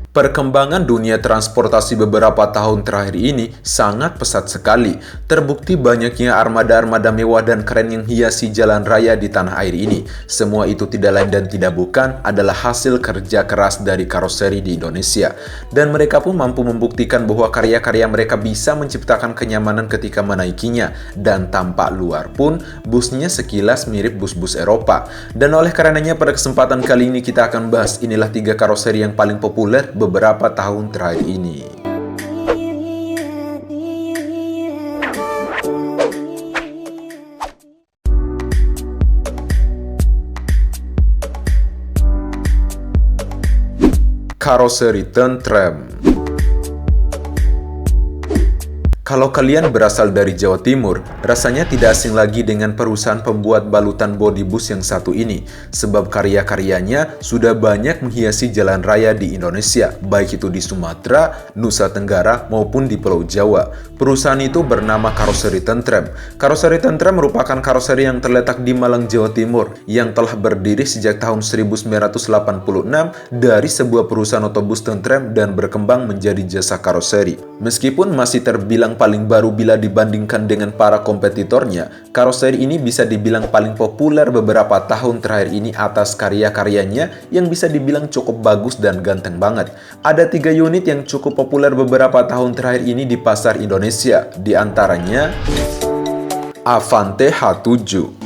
Perkembangan dunia transportasi beberapa tahun terakhir ini sangat pesat sekali. Terbukti banyaknya armada-armada mewah dan keren yang hiasi jalan raya di tanah air ini. Semua itu tidak lain dan tidak bukan adalah hasil kerja keras dari karoseri di Indonesia. Dan mereka pun mampu membuktikan bahwa karya-karya mereka bisa menciptakan kenyamanan ketika menaikinya. Dan tampak luar pun, busnya sekilas mirip bus-bus Eropa. Dan oleh karenanya pada kesempatan kali ini kita akan bahas inilah 3 karoseri yang paling populer beberapa tahun terakhir ini. Karoseri Tentrem. Kalau kalian berasal dari Jawa Timur, rasanya tidak asing lagi dengan perusahaan pembuat balutan bodi bus yang satu ini, sebab karya-karyanya sudah banyak menghiasi jalan raya di Indonesia, baik itu di Sumatera, Nusa Tenggara, maupun di Pulau Jawa. Perusahaan itu bernama Karoseri Tentrem. Karoseri Tentrem merupakan karoseri yang terletak di Malang, Jawa Timur, yang telah berdiri sejak tahun 1986 dari sebuah perusahaan otobus Tentrem dan berkembang menjadi jasa karoseri. Meskipun masih terbilang paling baru bila dibandingkan dengan para kompetitornya, karoseri ini bisa dibilang paling populer beberapa tahun terakhir ini atas karya-karyanya yang bisa dibilang cukup bagus dan ganteng banget. Ada 3 unit yang cukup populer beberapa tahun terakhir ini di pasar Indonesia, di antaranya Avante H7.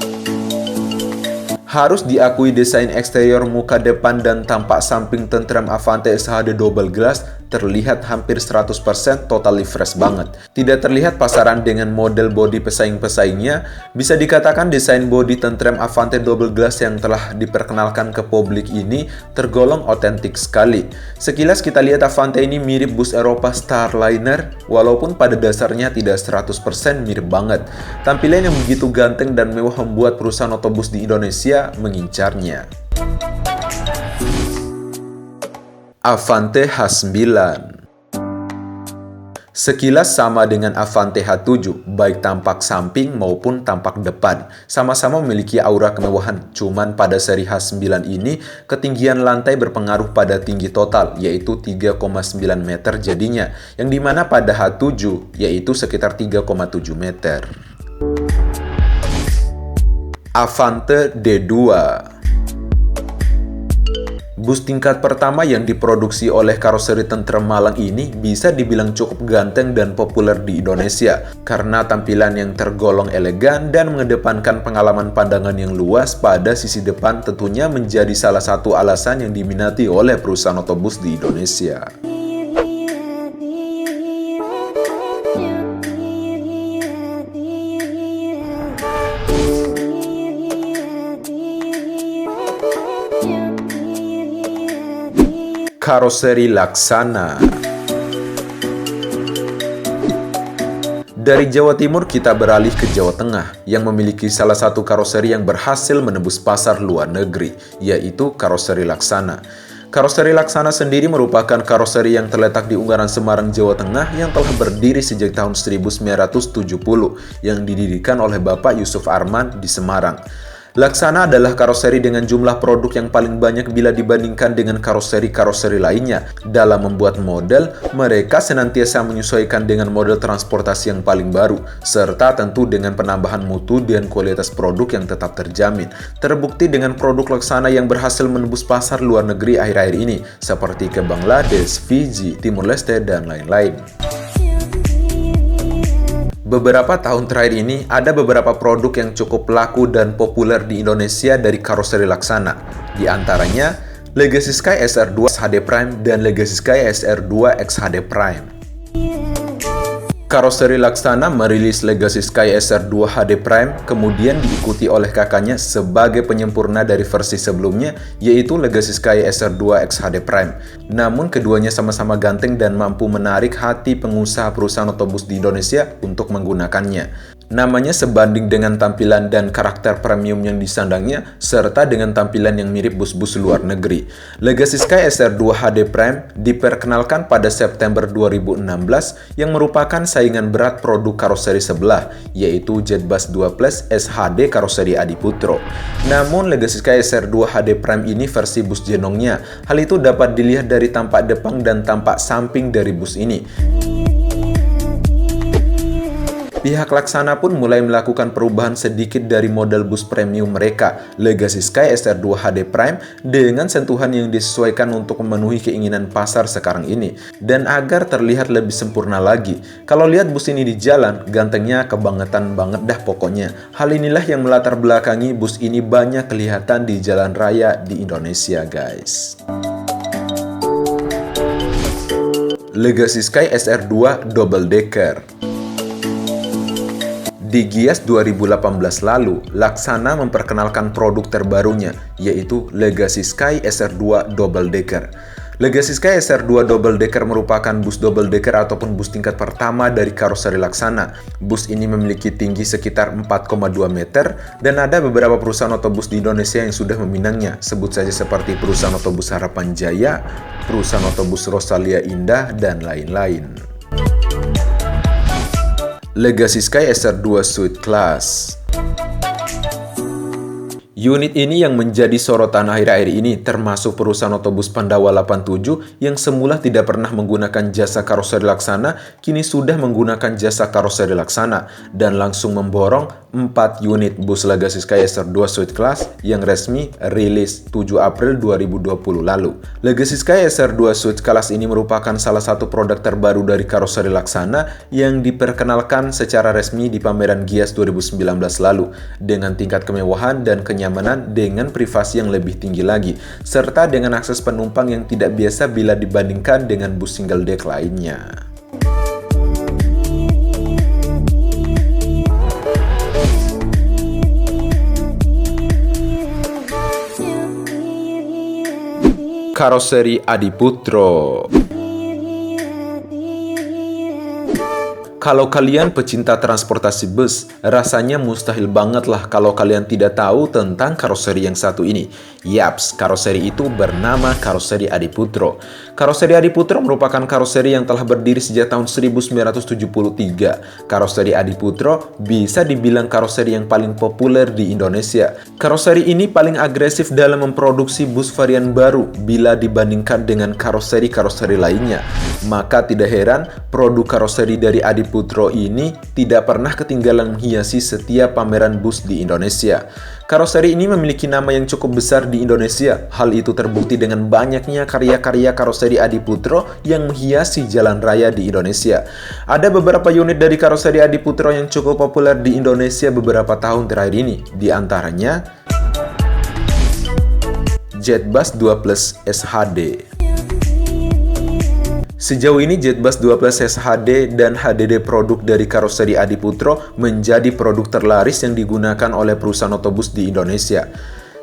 Harus diakui desain eksterior muka depan dan tampak samping Tentrem Avante SHD Double Glass terlihat hampir 100% totally fresh banget. Tidak terlihat pasaran dengan model bodi pesaing-pesaingnya, bisa dikatakan desain bodi Tentrem Avante Double Glass yang telah diperkenalkan ke publik ini tergolong otentik sekali. Sekilas kita lihat Avante ini mirip bus Eropa Starliner, walaupun pada dasarnya tidak 100% mirip banget. Tampilan yang begitu ganteng dan mewah membuat perusahaan otobus di Indonesia mengincarnya. Avante H9. Sekilas sama dengan Avante H7, baik tampak samping maupun tampak depan. Sama-sama memiliki aura kemewahan, cuman pada seri H9 ini, ketinggian lantai berpengaruh pada tinggi total, yaitu 3,9 meter jadinya, yang dimana pada H7, yaitu sekitar 3,7 meter. Avante D2. Bus tingkat pertama yang diproduksi oleh karoseri Tentrem Malang ini bisa dibilang cukup ganteng dan populer di Indonesia karena tampilan yang tergolong elegan dan mengedepankan pengalaman pandangan yang luas pada sisi depan tentunya menjadi salah satu alasan yang diminati oleh perusahaan otobus di Indonesia. Karoseri Laksana. Dari Jawa Timur kita beralih ke Jawa Tengah yang memiliki salah satu karoseri yang berhasil menembus pasar luar negeri, yaitu Karoseri Laksana. Karoseri Laksana sendiri merupakan karoseri yang terletak di Ungaran, Semarang, Jawa Tengah yang telah berdiri sejak tahun 1970 yang didirikan oleh Bapak Yusuf Arman di Semarang. Laksana adalah karoseri dengan jumlah produk yang paling banyak bila dibandingkan dengan karoseri-karoseri lainnya. Dalam membuat model, mereka senantiasa menyesuaikan dengan model transportasi yang paling baru, serta tentu dengan penambahan mutu dan kualitas produk yang tetap terjamin. Terbukti dengan produk Laksana yang berhasil menembus pasar luar negeri akhir-akhir ini, seperti ke Bangladesh, Fiji, Timur Leste, dan lain-lain. Beberapa tahun terakhir ini, ada beberapa produk yang cukup laku dan populer di Indonesia dari karoseri Laksana. Di antaranya, Legacy Sky SR2 HD Prime dan Legacy Sky SR2 X HD Prime. Karoseri Laksana merilis Legacy Sky SR2 HD Prime, kemudian diikuti oleh kakaknya sebagai penyempurna dari versi sebelumnya, yaitu Legacy Sky SR2 X HD Prime. Namun keduanya sama-sama ganteng dan mampu menarik hati pengusaha perusahaan otobus di Indonesia untuk menggunakannya. Namanya sebanding dengan tampilan dan karakter premium yang disandangnya, serta dengan tampilan yang mirip bus-bus luar negeri. Legacy Sky SR2 HD Prime diperkenalkan pada September 2016 yang merupakan saingan berat produk karoseri sebelah, yaitu Jetbus 2 Plus SHD karoseri Adiputro. Namun, Legacy Sky SR2 HD Prime ini versi bus jenongnya. Hal itu dapat dilihat dari tampak depan dan tampak samping dari bus ini. Pihak Laksana pun mulai melakukan perubahan sedikit dari model bus premium mereka, Legacy Sky SR2 HD Prime, dengan sentuhan yang disesuaikan untuk memenuhi keinginan pasar sekarang ini, dan agar terlihat lebih sempurna lagi. Kalau lihat bus ini di jalan, gantengnya kebangetan banget dah pokoknya. Hal inilah yang melatar belakangi bus ini banyak kelihatan di jalan raya di Indonesia, guys. Legacy Sky SR2 Double Decker. Di Gias 2018 lalu, Laksana memperkenalkan produk terbarunya, yaitu Legacy Sky SR2 Double Decker. Legacy Sky SR2 Double Decker merupakan bus double decker ataupun bus tingkat pertama dari karoseri Laksana. Bus ini memiliki tinggi sekitar 4,2 meter dan ada beberapa perusahaan otobus di Indonesia yang sudah meminangnya. Sebut saja seperti perusahaan otobus Harapan Jaya, perusahaan otobus Rosalia Indah, dan lain-lain. Legacy Sky SR2 Suite Class. Unit ini yang menjadi sorotan akhir-akhir ini termasuk perusahaan otobus Pandawa 87 yang semula tidak pernah menggunakan jasa karoseri Laksana, kini sudah menggunakan jasa karoseri Laksana dan langsung memborong 4 unit bus Legacy Sky SR2 Suite Class yang resmi rilis 7 April 2020 lalu. Legacy Sky SR2 Suite Class ini merupakan salah satu produk terbaru dari karoseri Laksana yang diperkenalkan secara resmi di pameran Gias 2019 lalu dengan tingkat kemewahan dan kenyamanan dengan privasi yang lebih tinggi lagi, serta dengan akses penumpang yang tidak biasa bila dibandingkan dengan bus single deck lainnya. Karoseri Adiputro. Kalau kalian pecinta transportasi bus, rasanya mustahil banget lah kalau kalian tidak tahu tentang karoseri yang satu ini. Yaps, karoseri itu bernama Karoseri Adiputro. Karoseri Adiputro merupakan karoseri yang telah berdiri sejak tahun 1973. Karoseri Adiputro bisa dibilang karoseri yang paling populer di Indonesia. Karoseri ini paling agresif dalam memproduksi bus varian baru bila dibandingkan dengan karoseri-karoseri lainnya. Maka tidak heran produk karoseri dari Adiputro ini tidak pernah ketinggalan menghiasi setiap pameran bus di Indonesia. Karoseri ini memiliki nama yang cukup besar di Indonesia. Hal itu terbukti dengan banyaknya karya-karya karoseri Adiputro yang menghiasi jalan raya di Indonesia. Ada beberapa unit dari karoseri Adiputro yang cukup populer di Indonesia beberapa tahun terakhir ini. Di antaranya Jetbus 2 Plus SHD. Sejauh ini Jetbus 2 Plus SHD dan HDD produk dari karoseri Adiputro menjadi produk terlaris yang digunakan oleh perusahaan otobus di Indonesia.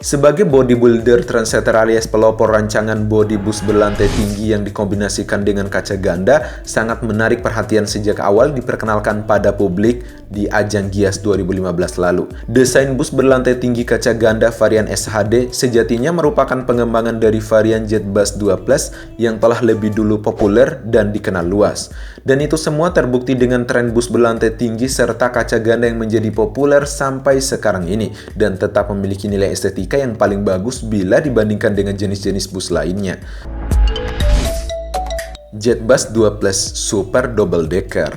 Sebagai bodybuilder trendsetter alias pelopor rancangan bodi bus berlantai tinggi yang dikombinasikan dengan kaca ganda, sangat menarik perhatian sejak awal diperkenalkan pada publik di ajang Gias 2015 lalu. Desain bus berlantai tinggi kaca ganda varian SHD sejatinya merupakan pengembangan dari varian Jetbus 2 Plus yang telah lebih dulu populer dan dikenal luas. Dan itu semua terbukti dengan tren bus berlantai tinggi serta kaca ganda yang menjadi populer sampai sekarang ini dan tetap memiliki nilai estetika yang paling bagus bila dibandingkan dengan jenis-jenis bus lainnya. Jetbus 2 Plus Super Double Decker.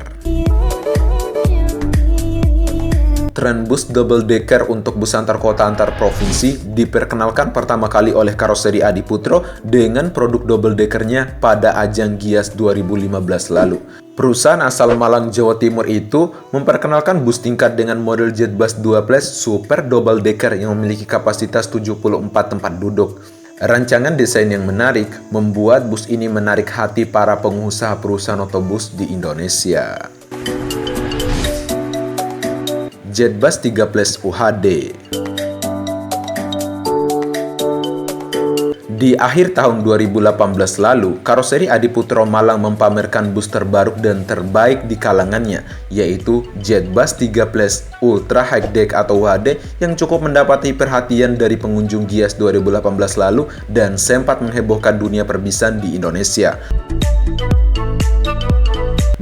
Tren bus double decker untuk bus antar kota antar provinsi diperkenalkan pertama kali oleh karoseri Adiputro dengan produk double deckernya pada ajang Gias 2015 lalu. Perusahaan asal Malang, Jawa Timur itu memperkenalkan bus tingkat dengan model Jetbus 2 Plus Super Double Decker yang memiliki kapasitas 74 tempat duduk. Rancangan desain yang menarik membuat bus ini menarik hati para pengusaha perusahaan otobus di Indonesia. Jetbus 3 Plus UHD. Di akhir tahun 2018 lalu, karoseri Adiputro Malang mempamerkan bus terbaru dan terbaik di kalangannya, yaitu Jetbus 3 Plus Ultra High Deck atau UHD yang cukup mendapati perhatian dari pengunjung Gias 2018 lalu dan sempat menghebohkan dunia perbisan di Indonesia.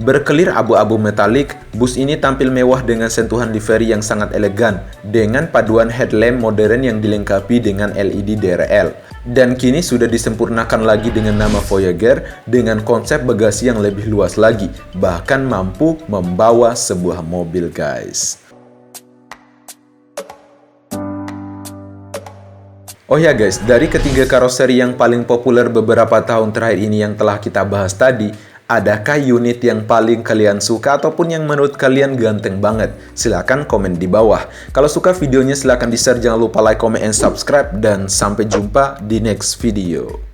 Berkelir abu-abu metalik, bus ini tampil mewah dengan sentuhan livery yang sangat elegan, dengan paduan headlamp modern yang dilengkapi dengan LED DRL. Dan kini sudah disempurnakan lagi dengan nama Voyager, dengan konsep bagasi yang lebih luas lagi, bahkan mampu membawa sebuah mobil, guys. Oh ya guys, dari ketiga karoseri yang paling populer beberapa tahun terakhir ini yang telah kita bahas tadi, adakah unit yang paling kalian suka ataupun yang menurut kalian ganteng banget? Silahkan komen di bawah. Kalau suka videonya silahkan di-share, jangan lupa like, comment, and subscribe. Dan sampai jumpa di next video.